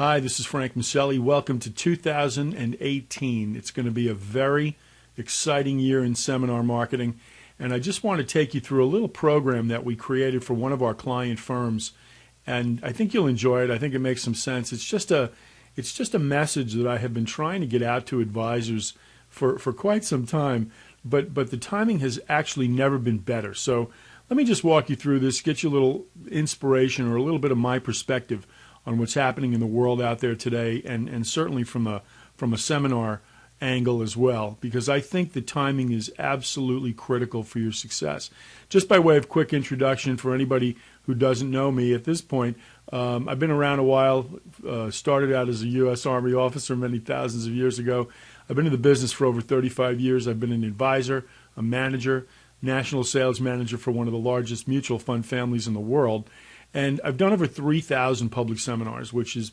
Hi, this is Frank Maselli. Welcome to 2018. It's going to be a very exciting year in seminar marketing, and I just want to take you through a little program that we created for one of our client firms, and I think you'll enjoy it. I think it makes some sense. It's just a message that I have been trying to get out to advisors for quite some time, but the timing has actually never been better. So let me just walk you through this, get you a little inspiration or a little bit of my perspective on what's happening in the world out there today, and certainly from a seminar angle as well, because I think the timing is absolutely critical for your success. Just by way of quick introduction for anybody who doesn't know me at this point, I've been around a while, started out as a U.S. Army officer many thousands of years ago. I've been in the business for over 35 years. I've been an advisor, a manager, national sales manager for one of the largest mutual fund families in the world. And I've done over 3,000 public seminars, which is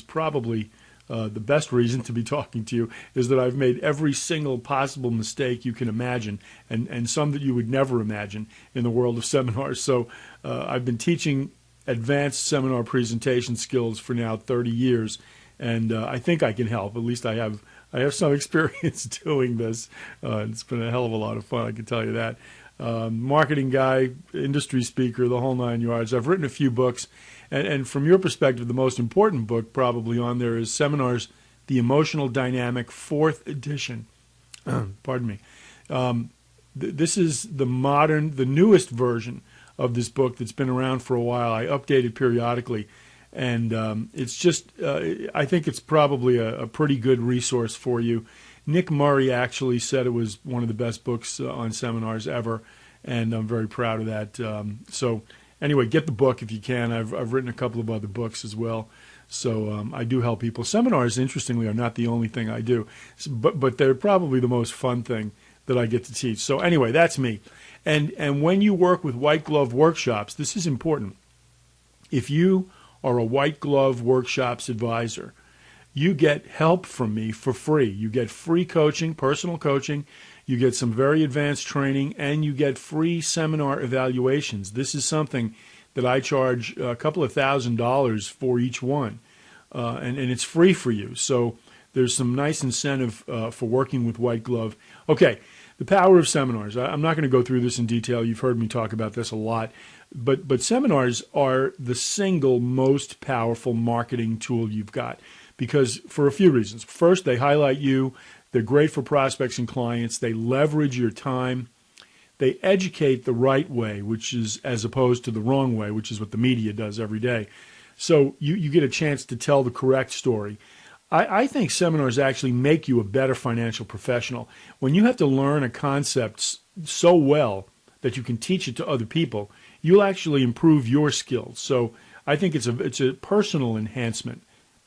probably the best reason to be talking to you, is that I've made every single possible mistake you can imagine, and some that you would never imagine in the world of seminars. So I've been teaching advanced seminar presentation skills for now 30 years, and I think I can help. At least I have some experience doing this. It's been a hell of a lot of fun, I can tell you that. Marketing guy, industry speaker, the whole nine yards. I've written a few books, and from your perspective, the most important book probably on there is Seminars, The Emotional Dynamic, 4th edition. Pardon me. This is the newest version of this book that's been around for a while. I update it periodically, and it's just, I think it's probably a pretty good resource for you. Nick Murray actually said it was one of the best books on seminars ever, and I'm very proud of that. So anyway, get the book if you can. I've written a couple of other books as well. So I do help people. Seminars, interestingly, are not the only thing I do, but they're probably the most fun thing that I get to teach. So anyway, that's me. And when you work with white glove workshops, this is important. If you are a white glove workshops advisor, you get help from me for free. You get free coaching, personal coaching, you get some very advanced training, and you get free seminar evaluations. This is something that I charge a couple of $1,000s for each one, and it's free for you. So there's some nice incentive for working with white glove. Okay, the power of seminars. I'm not going to go through this in detail. You've heard me talk about this a lot. But seminars are the single most powerful marketing tool you've got, because for a few reasons. First, they highlight you. They're great for prospects and clients. They leverage your time. They educate the right way, which is as opposed to the wrong way, which is what the media does every day. So you get a chance to tell the correct story. I think seminars actually make you a better financial professional. When you have to learn a concept so well that you can teach it to other people, you'll actually improve your skills. So I think it's a personal enhancement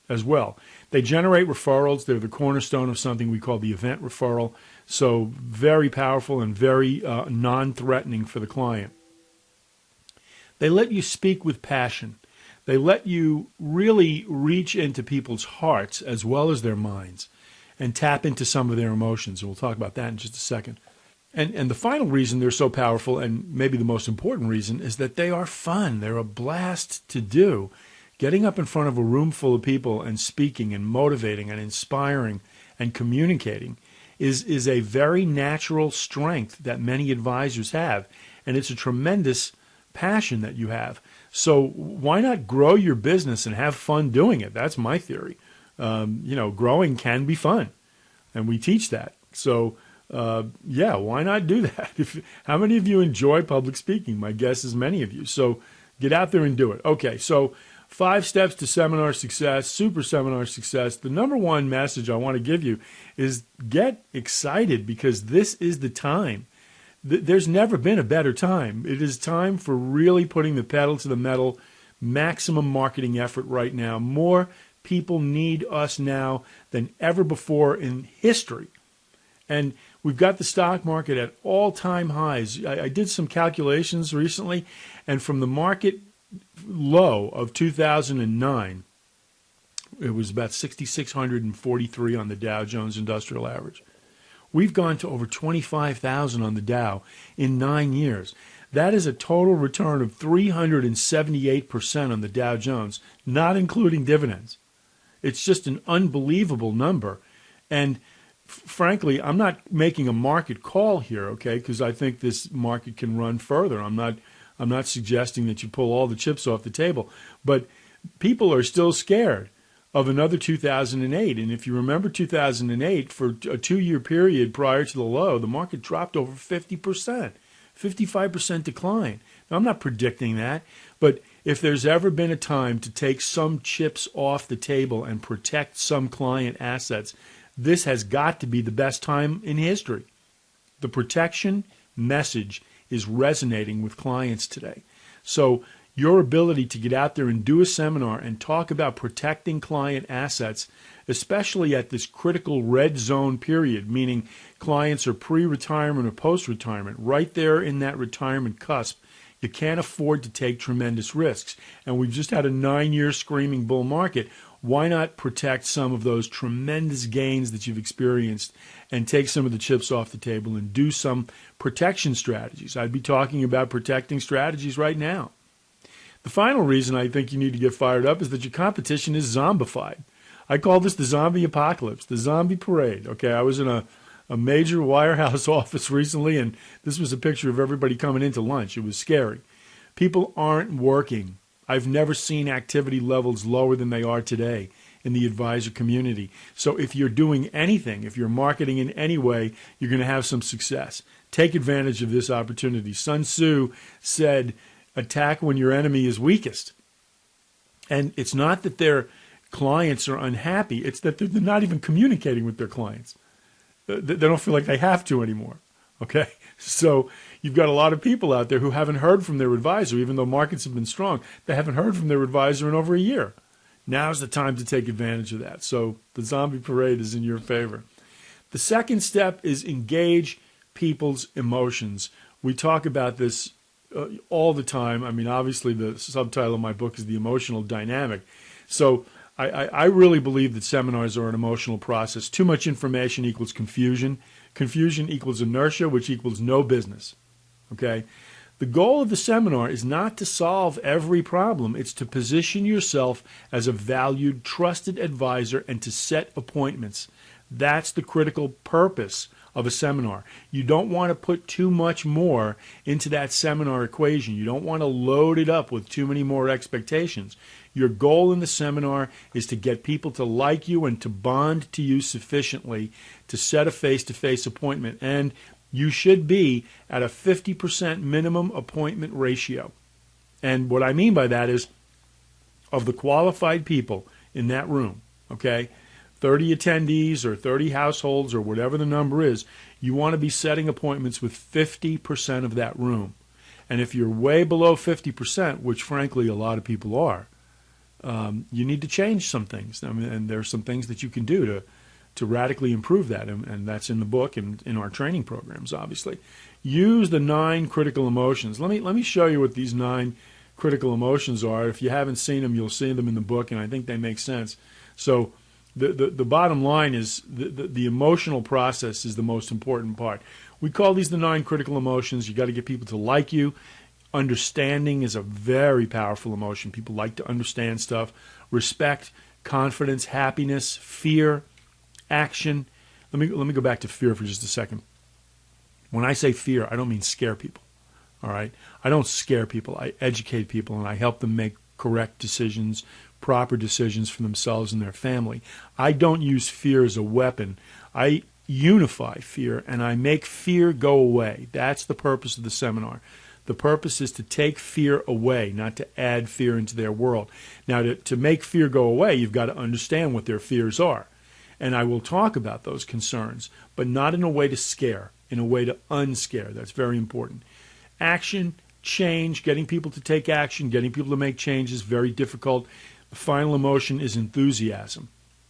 as well. They generate referrals. They're the cornerstone of something we call the event referral. So very powerful and very non-threatening for the client. They let you speak with passion. They let you really reach into people's hearts as well as their minds and tap into some of their emotions. And we'll talk about that in just a second. And the final reason they're so powerful, and maybe the most important reason, is that they are fun. They're a blast to do. Getting up in front of a room full of people and speaking and motivating and inspiring and communicating is a very natural strength that many advisors have, and it's a tremendous passion that you have. So why not grow your business and have fun doing it? That's my theory. Growing can be fun, and we teach that. So yeah, why not do that? How many of you enjoy public speaking? My guess is many of you. So get out there and do it. Okay, so 5 steps to seminar success, super seminar success. The number one message I want to give you is get excited, because this is the time. There's never been a better time. It is time for really putting the pedal to the metal, maximum marketing effort right now. More people need us now than ever before in history. And we've got the stock market at all-time highs. I did some calculations recently, and from the market low of 2009, it was about 6,643 on the Dow Jones Industrial Average. We've gone to over 25,000 on the Dow in 9 years. That is a total return of 378% on the Dow Jones, not including dividends. It's just an unbelievable number. And frankly, I'm not making a market call here, okay, because I think this market can run further. I'm not suggesting that you pull all the chips off the table, but people are still scared of another 2008. And if you remember 2008, for a 2-year period prior to the low, the market dropped over 50%, 55% decline. Now, I'm not predicting that, but if there's ever been a time to take some chips off the table and protect some client assets, this has got to be the best time in history. The protection message is resonating with clients today. So your ability to get out there and do a seminar and talk about protecting client assets, especially at this critical red zone period, meaning clients are pre-retirement or post-retirement, right there in that retirement cusp, you can't afford to take tremendous risks. And we've just had a 9-year screaming bull market. Why not protect some of those tremendous gains that you've experienced and take some of the chips off the table and do some protection strategies? I'd be talking about protecting strategies right now. The final reason I think you need to get fired up is that your competition is zombified. I call this the zombie apocalypse, the zombie parade. Okay, I was in a major wirehouse office recently, and this was a picture of everybody coming into lunch. It was scary. People aren't working. I've never seen activity levels lower than they are today in the advisor community. So if you're doing anything, if you're marketing in any way, you're going to have some success. Take advantage of this opportunity. Sun Tzu said, attack when your enemy is weakest. And it's not that their clients are unhappy. It's that they're not even communicating with their clients. They don't feel like they have to anymore. Okay? So you've got a lot of people out there who haven't heard from their advisor, even though markets have been strong. They haven't heard from their advisor in over a year. Now's the time to take advantage of that. So the zombie parade is in your favor. The second step is engage people's emotions. We talk about this all the time. I mean, obviously the subtitle of my book is The Emotional Dynamic. So I really believe that seminars are an emotional process. Too much information equals confusion. Confusion equals inertia, which equals no business. Okay? The goal of the seminar is not to solve every problem. It's to position yourself as a valued, trusted advisor and to set appointments. That's the critical purpose of a seminar. You don't want to put too much more into that seminar equation. You don't want to load it up with too many more expectations. Your goal in the seminar is to get people to like you and to bond to you sufficiently to set a face-to-face appointment. And you should be at a 50% minimum appointment ratio. And what I mean by that is, of the qualified people in that room, okay, 30 attendees or 30 households or whatever the number is, you want to be setting appointments with 50% of that room. And if you're way below 50%, which frankly a lot of people are, you need to change some things. I mean, and there's some things that you can do to radically improve that, and that's in the book and in our training programs, obviously. Use the 9 critical emotions. Let me show you what these 9 critical emotions are. If you haven't seen them, you'll see them in the book, and I think they make sense. So the bottom line is the emotional process is the most important part. We call these the 9 critical emotions. You got to get people to like you. Understanding is a very powerful emotion. People like to understand stuff. Respect, confidence, happiness, fear, action. Let me go back to fear for just a second. When I say fear, I don't mean scare people. All right? I don't scare people. I educate people, and I help them make correct decisions, proper decisions for themselves and their family. I don't use fear as a weapon. I unify fear, and I make fear go away. That's the purpose of the seminar. The purpose is to take fear away, not to add fear into their world. Now, to make fear go away, you've got to understand what their fears are. And I will talk about those concerns, but not in a way to scare, in a way to unscare. That's very important. Action, change, getting people to take action, getting people to make changes, very difficult. The final emotion is enthusiasm.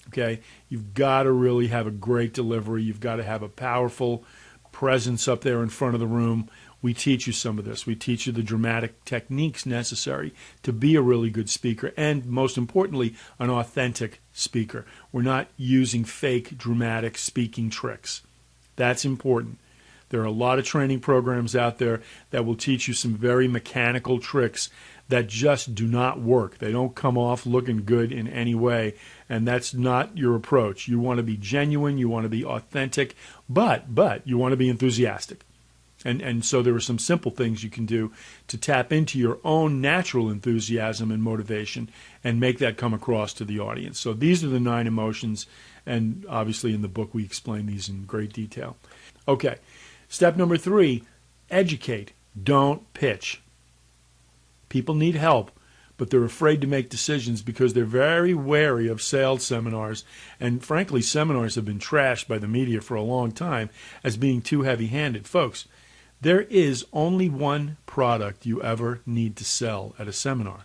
Okay? You've got to really have a great delivery. You've got to have a powerful presence up there in front of the room. We teach you some of this. We teach you the dramatic techniques necessary to be a really good speaker and, most importantly, an authentic speaker. We're not using fake dramatic speaking tricks. That's important. There are a lot of training programs out there that will teach you some very mechanical tricks that just do not work. They don't come off looking good in any way, and that's not your approach. You want to be genuine, you want to be authentic, but you want to be enthusiastic. And so there are some simple things you can do to tap into your own natural enthusiasm and motivation and make that come across to the audience. So these are the 9 emotions, and obviously in the book we explain these in great detail. Okay, step number 3, educate, don't pitch. People need help, but they're afraid to make decisions because they're very wary of sales seminars. And frankly, seminars have been trashed by the media for a long time as being too heavy-handed. Folks, there is only one product you ever need to sell at a seminar.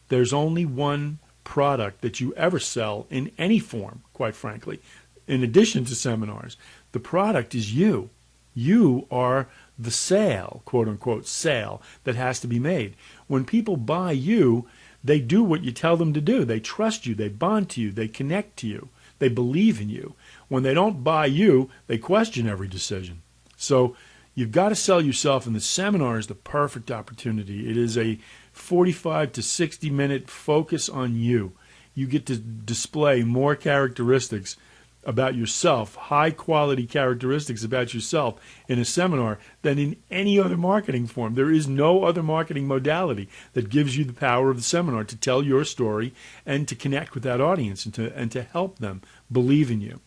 There's only one product that you ever sell in any form, quite frankly, in addition to seminars. The product is you. You are the sale, quote-unquote sale, that has to be made. When people buy you, they do what you tell them to do. They trust you. They bond to you. They connect to you. They believe in you. When they don't buy you, they question every decision. So you've got to sell yourself, and the seminar is the perfect opportunity. It is a 45 to 60-minute focus on you. You get to display more characteristics about yourself, high-quality characteristics about yourself in a seminar than in any other marketing form. There is no other marketing modality that gives you the power of the seminar to tell your story and to connect with that audience and to help them believe in you.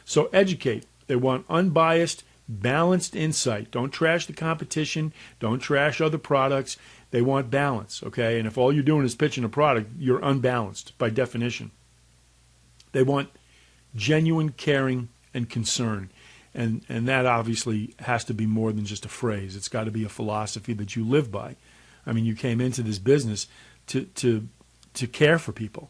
So educate. They want unbiased, balanced insight. Don't trash the competition. Don't trash other products. They want balance, okay? And if all you're doing is pitching a product, you're unbalanced by definition. They want genuine caring and concern. And that obviously has to be more than just a phrase. It's got to be a philosophy that you live by. I mean, you came into this business to care for people,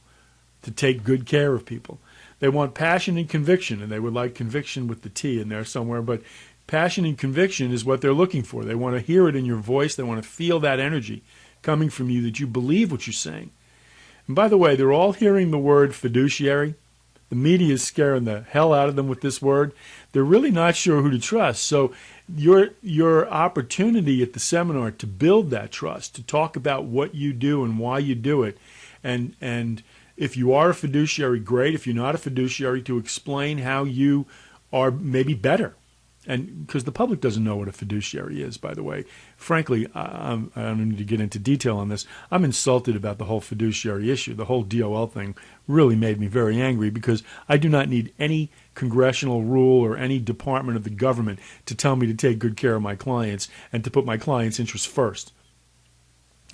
to take good care of people. They want passion and conviction, and they would like conviction with the T in there somewhere, but passion and conviction is what they're looking for. They want to hear it in your voice. They want to feel that energy coming from you, that you believe what you're saying. And by the way, they're all hearing the word fiduciary. The media is scaring the hell out of them with this word. They're really not sure who to trust. So your opportunity at the seminar to build that trust, to talk about what you do and why you do it, and if you are a fiduciary, great. If you're not a fiduciary, to explain how you are maybe better. And because the public doesn't know what a fiduciary is, by the way. Frankly, I don't need to get into detail on this. I'm insulted about the whole fiduciary issue. The whole DOL thing really made me very angry because I do not need any congressional rule or any department of the government to tell me to take good care of my clients and to put my clients' interests first.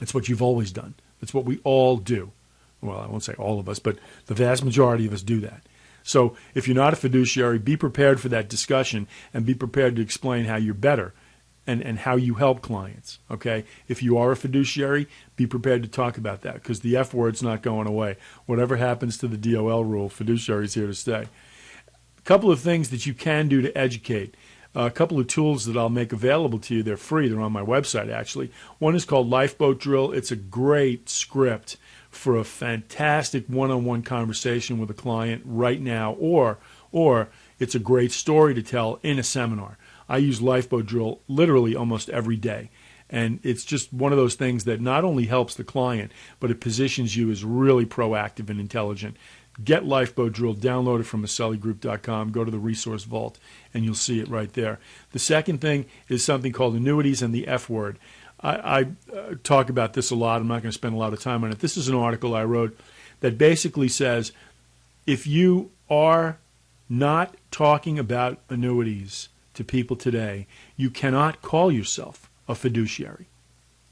It's what you've always done. It's what we all do. Well, I won't say all of us, but the vast majority of us do that. So if you're not a fiduciary, be prepared for that discussion and be prepared to explain how you're better and how you help clients, okay? If you are a fiduciary, be prepared to talk about that because the F word's not going away. Whatever happens to the DOL rule, fiduciary is here to stay. A couple of things that you can do to educate. A couple of tools that I'll make available to you. They're free. They're on my website, actually. One is called Lifeboat Drill. It's a great script for a fantastic one-on-one conversation with a client right now, or it's a great story to tell in a seminar. I use Lifeboat Drill literally almost every day, and it's just one of those things that not only helps the client, but it positions you as really proactive and intelligent. Get Lifeboat Drill, download it from maselligroup.com, go to the resource vault, and you'll see it right there. The second thing is something called annuities and the F word. I talk about this a lot. I'm not going to spend a lot of time on it. This is an article I wrote that basically says if you are not talking about annuities to people today, you cannot call yourself a fiduciary.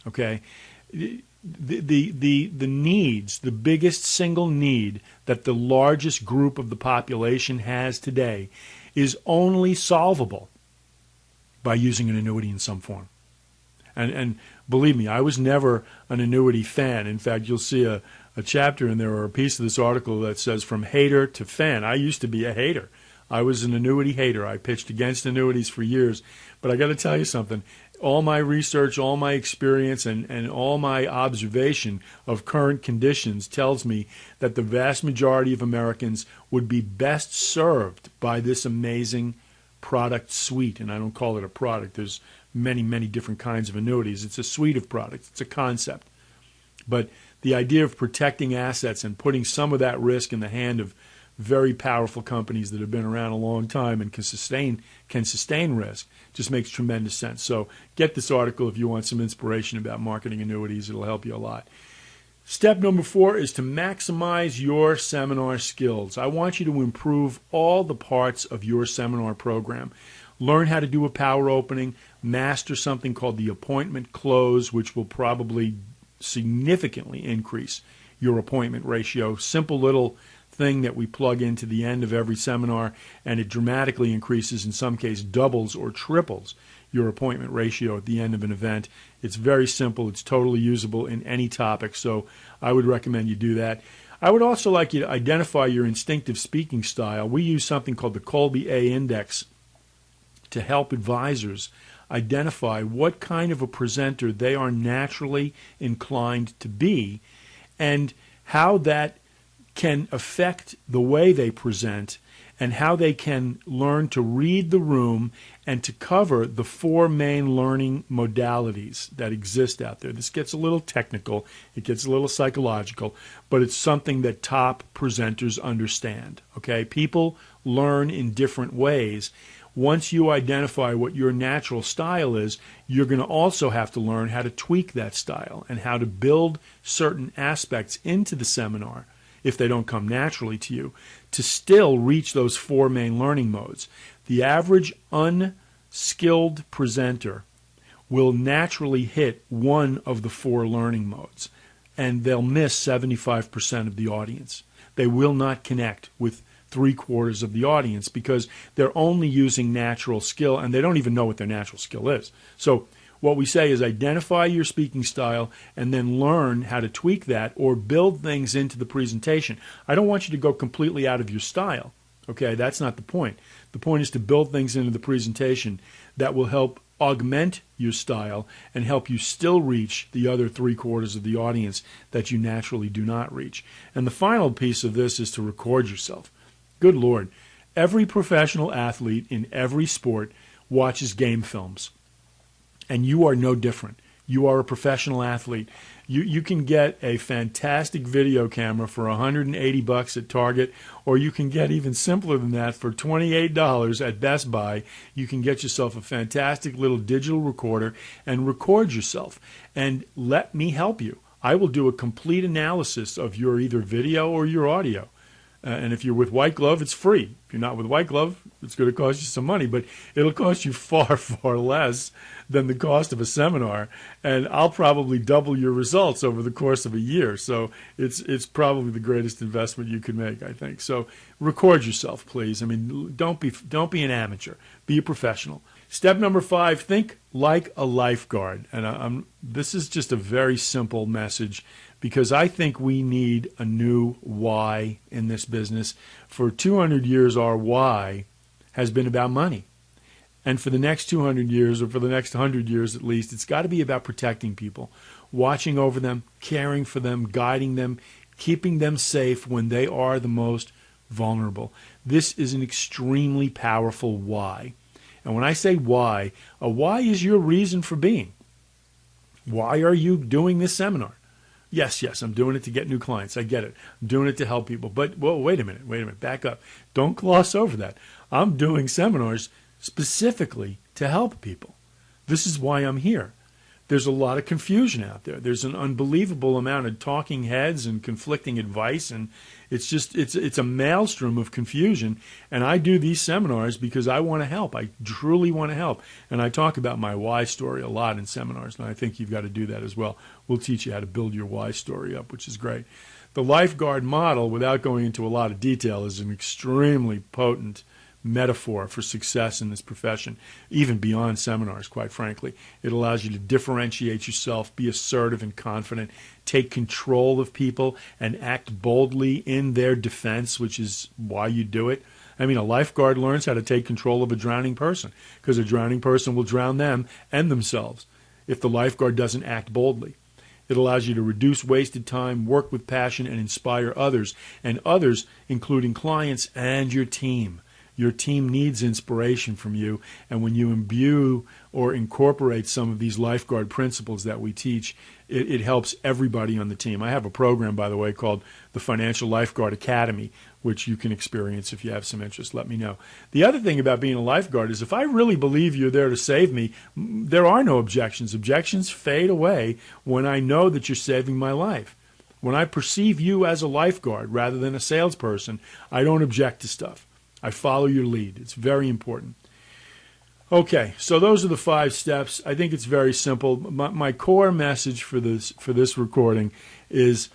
Okay? The needs, the biggest single need that the largest group of the population has today is only solvable by using an annuity in some form. And believe me, I was never an annuity fan. In fact, you'll see a chapter in there or a piece of this article that says from hater to fan. I used to be a hater. I was an annuity hater. I pitched against annuities for years. But I got to tell you something. All my research, all my experience, and all my observation of current conditions tells me that the vast majority of Americans would be best served by this amazing product suite, and I don't call it a product. There's many, many different kinds of annuities. It's a suite of products. It's a concept. But the idea of protecting assets and putting some of that risk in the hand of very powerful companies that have been around a long time and can sustain risk just makes tremendous sense. So get this article if you want some inspiration about marketing annuities. It'll help you a lot. Step number 4 is to maximize your seminar skills. I want you to improve all the parts of your seminar program. Learn how to do a power opening, master something called the appointment close, which will probably significantly increase your appointment ratio. Simple little thing that we plug into the end of every seminar, and it dramatically increases, in some cases doubles or triples your appointment ratio at the end of an event. It's very simple. It's totally usable in any topic, so I would recommend you do that. I would also like you to identify your instinctive speaking style. We use something called the Colby A Index to help advisors identify what kind of a presenter they are naturally inclined to be and how that can affect the way they present and how they can learn to read the room and to cover the 4 main learning modalities that exist out there. This gets a little technical, it gets a little psychological, but it's something that top presenters understand. Okay, people learn in different ways. Once you identify what your natural style is, you're going to also have to learn how to tweak that style and how to build certain aspects into the seminar, if they don't come naturally to you, to still reach those 4 main learning modes. The average unskilled presenter will naturally hit one of the 4 learning modes, and they'll miss 75% of the audience. They will not connect with 3/4 of the audience because they're only using natural skill, and they don't even know what their natural skill is. So what we say is identify your speaking style and then learn how to tweak that or build things into the presentation. I don't want you to go completely out of your style. Okay, that's not the point. The point is to build things into the presentation that will help augment your style and help you still reach the other 3/4 of the audience that you naturally do not reach. And the final piece of this is to record yourself. Good Lord, every professional athlete in every sport watches game films. And you are no different. You are a professional athlete. You can get a fantastic video camera for $180 at Target, or you can get even simpler than that for $28 at Best Buy. You can get yourself a fantastic little digital recorder and record yourself. And let me help you. I will do a complete analysis of your either video or your audio. And if you're with White Glove, it's free. If you're not with White Glove, it's going to cost you some money, but it'll cost you far, far less than the cost of a seminar, and I'll probably double your results over the course of a year. So it's probably the greatest investment you could make, I think. So record yourself, please. I mean, don't be an amateur. Be a professional. Step number 5, think like a lifeguard. And this is just a very simple message, because I think we need a new why in this business. For 200 years, our why has been about money. And for the next 200 years, or for the next 100 years at least, it's got to be about protecting people, watching over them, caring for them, guiding them, keeping them safe when they are the most vulnerable. This is an extremely powerful why. And when I say why, a why is your reason for being. Why are you doing this seminar? Yes, I'm doing it to get new clients. I get it. I'm doing it to help people. But, well, wait a minute, back up. Don't gloss over that. I'm doing seminars specifically to help people. This is why I'm here. There's a lot of confusion out there. There's an unbelievable amount of talking heads and conflicting advice, and it's a maelstrom of confusion. And I do these seminars because I want to help. I truly want to help. And I talk about my why story a lot in seminars, and I think you've got to do that as well. We'll teach you how to build your why story up, which is great. The lifeguard model, without going into a lot of detail, is an extremely potent metaphor for success in this profession, even beyond seminars, quite frankly. It allows you to differentiate yourself, be assertive and confident, take control of people, and act boldly in their defense, which is why you do it. I mean, a lifeguard learns how to take control of a drowning person, because a drowning person will drown them and themselves if the lifeguard doesn't act boldly. It allows you to reduce wasted time, work with passion, and inspire others, and others including clients and your team. Your team needs inspiration from you, and when you imbue or incorporate some of these lifeguard principles that we teach, it helps everybody on the team. I have a program, by the way, called the Financial Lifeguard Academy, which you can experience if you have some interest. Let me know. The other thing about being a lifeguard is if I really believe you're there to save me, there are no objections. Objections fade away when I know that you're saving my life. When I perceive you as a lifeguard rather than a salesperson, I don't object to stuff. I follow your lead. It's very important. Okay, so those are the 5 steps. I think it's very simple. My core message for this recording is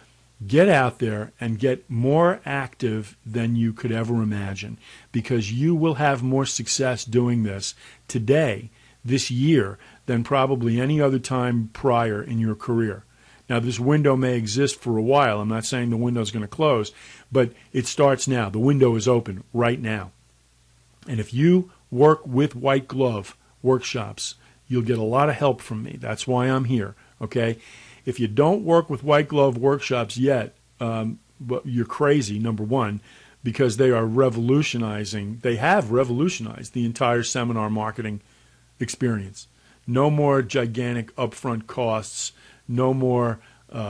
get out there and get more active than you could ever imagine, because you will have more success doing this today, this year, than probably any other time prior in your career. Now, this window may exist for a while. I'm not saying the window is going to close, but it starts now. The window is open right now. And if you work with white glove workshops, you'll get a lot of help from me. That's why I'm here, okay? If you don't work with white glove workshops yet, but you're crazy, number one, because they are revolutionizing. They have revolutionized the entire seminar marketing experience. No more gigantic upfront costs. No more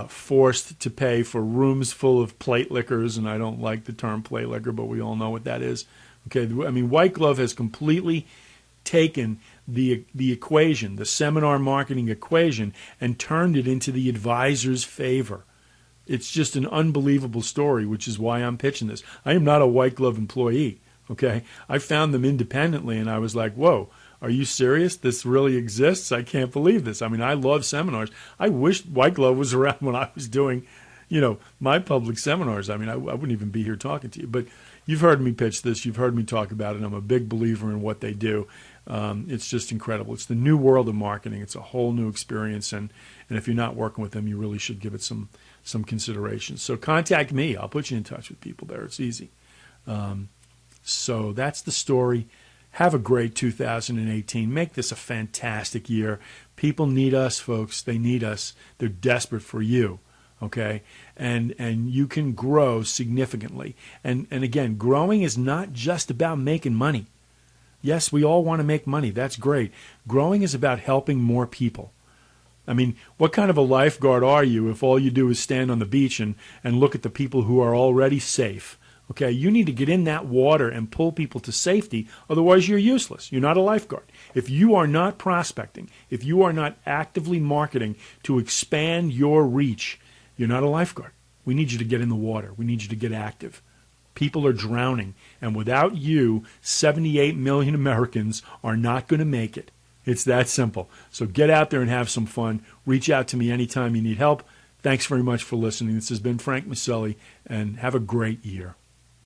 forced to pay for rooms full of plate liquors, and I don't like the term plate liquor, but we all know what that is. Okay, I mean, White Glove has completely taken the equation, the seminar marketing equation, and turned it into the advisor's favor. It's just an unbelievable story, which is why I'm pitching this. I am not a White Glove employee, okay? I found them independently, and I was like, whoa, are you serious? This really exists? I can't believe this. I mean, I love seminars. I wish White Glove was around when I was doing, my public seminars. I mean, I wouldn't even be here talking to you. But you've heard me pitch this. You've heard me talk about it. I'm a big believer in what they do. It's just incredible. It's the new world of marketing. It's a whole new experience. And if you're not working with them, you really should give it some consideration. So contact me. I'll put you in touch with people there. It's easy. So that's the story. Have a great 2018. Make this a fantastic year. People need us, folks. They need us. They're desperate for you, okay? And you can grow significantly. And again, growing is not just about making money. Yes, we all want to make money. That's great. Growing is about helping more people. I mean, what kind of a lifeguard are you if all you do is stand on the beach and look at the people who are already safe? Okay, you need to get in that water and pull people to safety. Otherwise, you're useless. You're not a lifeguard. If you are not prospecting, if you are not actively marketing to expand your reach, you're not a lifeguard. We need you to get in the water. We need you to get active. People are drowning, and without you, 78 million Americans are not going to make it. It's that simple. So get out there and have some fun. Reach out to me anytime you need help. Thanks very much for listening. This has been Frank Maselli, and have a great year.